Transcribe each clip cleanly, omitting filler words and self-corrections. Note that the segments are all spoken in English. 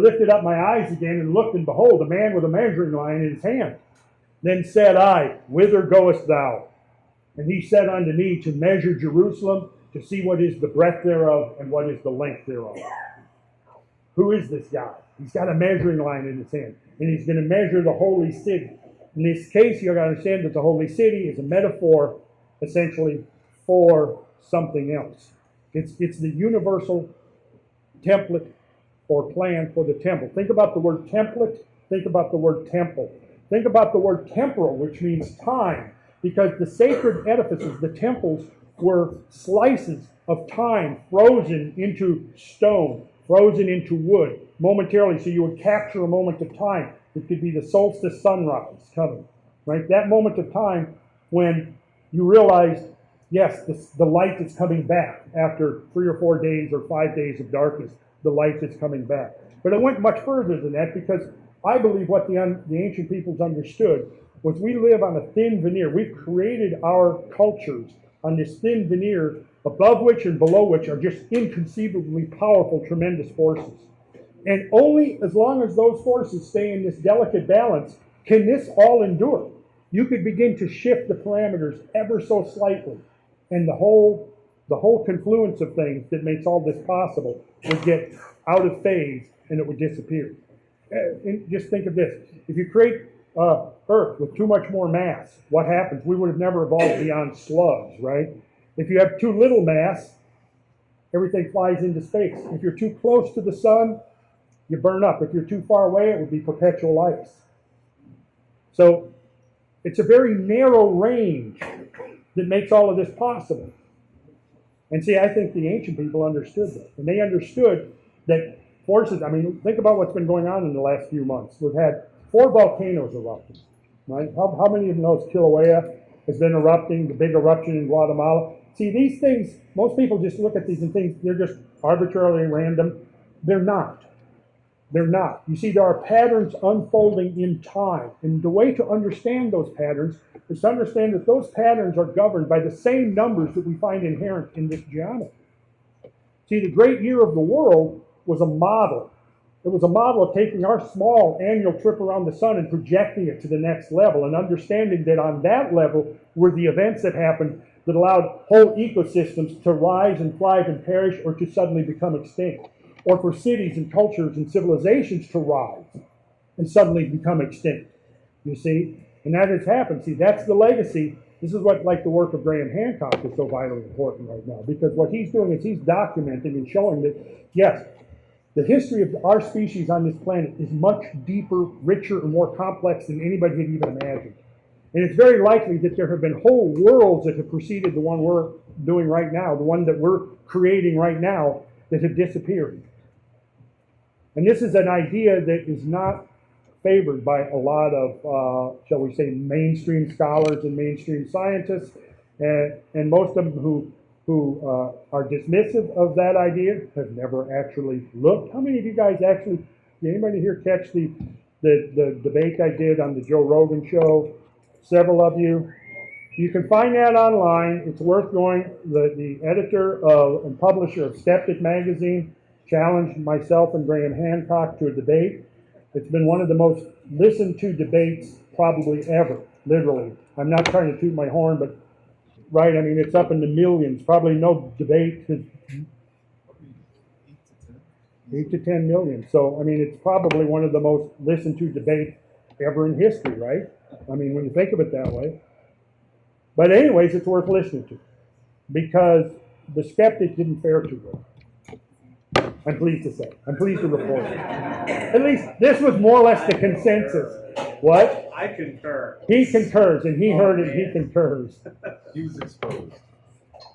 lifted up my eyes again and looked, and behold, a man with a measuring line in his hand. Then said I, Whither goest thou? And he said unto me, To measure Jerusalem, to see what is the breadth thereof, and what is the length thereof. Who is this guy? He's got a measuring line in his hand, and he's going to measure the holy city. In this case, you've got to understand that the holy city is a metaphor, essentially, for something else. It's the universal template or plan for the temple. Think about the word template. Think about the word temple. Think about the word temporal, which means time, because the sacred edifices, the temples, were slices of time frozen into stone, frozen into wood, momentarily, so you would capture a moment of time. It could be the solstice sunrise coming, right? That moment of time when you realized, yes, the light is coming back after 3 or 4 days or 5 days of darkness. The light is coming back. But it went much further than that, because I believe what the ancient peoples understood was we live on a thin veneer. We've created our cultures on this thin veneer, above which and below which are just inconceivably powerful, tremendous forces. And only as long as those forces stay in this delicate balance can this all endure. You could begin to shift the parameters ever so slightly, and the whole confluence of things that makes all this possible would get out of phase, and it would disappear. And just think of this. If you create Earth with too much more mass, what happens? We would have never evolved beyond slugs, right? If you have too little mass, everything flies into space. If you're too close to the sun, you burn up. If you're too far away, it would be perpetual ice. So it's a very narrow range that makes all of this possible. And see, I think the ancient people understood that. And they understood that forces, I mean, think about what's been going on in the last few months. We've had 4 volcanoes erupting, right? How many of you know Kilauea has been erupting, the big eruption in Guatemala? See, these things, most people just look at these and think they're just arbitrarily random. They're not. They're not. You see, there are patterns unfolding in time. And the way to understand those patterns is to understand that those patterns are governed by the same numbers that we find inherent in this geometry. See, the great year of the world was a model. It was a model of taking our small annual trip around the sun and projecting it to the next level, and understanding that on that level were the events that happened that allowed whole ecosystems to rise and thrive and perish, or to suddenly become extinct, or for cities and cultures and civilizations to rise and suddenly become extinct. You see? And that has happened. See, that's the legacy. This is what, like, the work of Graham Hancock is so vitally important right now, because what he's doing is he's documenting and showing that, yes, the history of our species on this planet is much deeper, richer, and more complex than anybody had even imagined. And it's very likely that there have been whole worlds that have preceded the one we're doing right now, the one that we're creating right now, that have disappeared. And this is an idea that is not favored by a lot of, shall we say, mainstream scholars and mainstream scientists, and most of them who are dismissive of that idea have never actually looked. How many of you guys actually, did anybody here catch the debate I did on the Joe Rogan show? Several of you. You can find that online. It's worth going. The editor and publisher of Skeptic magazine challenged myself and Graham Hancock to a debate. It's been one of the most listened to debates probably ever, literally. I'm not trying to toot my horn, but right, I mean, it's up in the millions. Probably no debate has 8 to 10 million. So, I mean, it's probably one of the most listened to debates ever in history, right? I mean, when you think of it that way. But anyways, it's worth listening to, because the skeptic didn't fare too well. I'm pleased to say. I'm pleased to report it. At least this was more or less the consensus. What? I concur. He concurs, and he heard it, he concurs. He was exposed.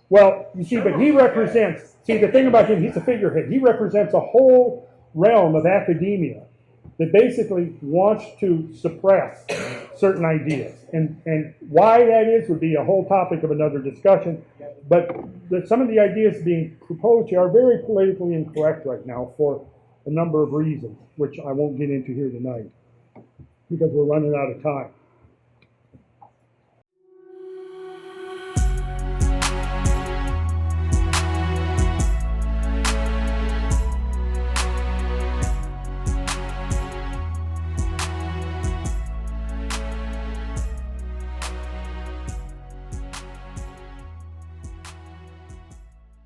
Well, you see, but he represents, see, the thing about him, he's a figurehead. He represents a whole realm of academia that basically wants to suppress certain ideas. And why that is would be a whole topic of another discussion. But some of the ideas being proposed here are very politically incorrect right now for a number of reasons, which I won't get into here tonight, because we're running out of time.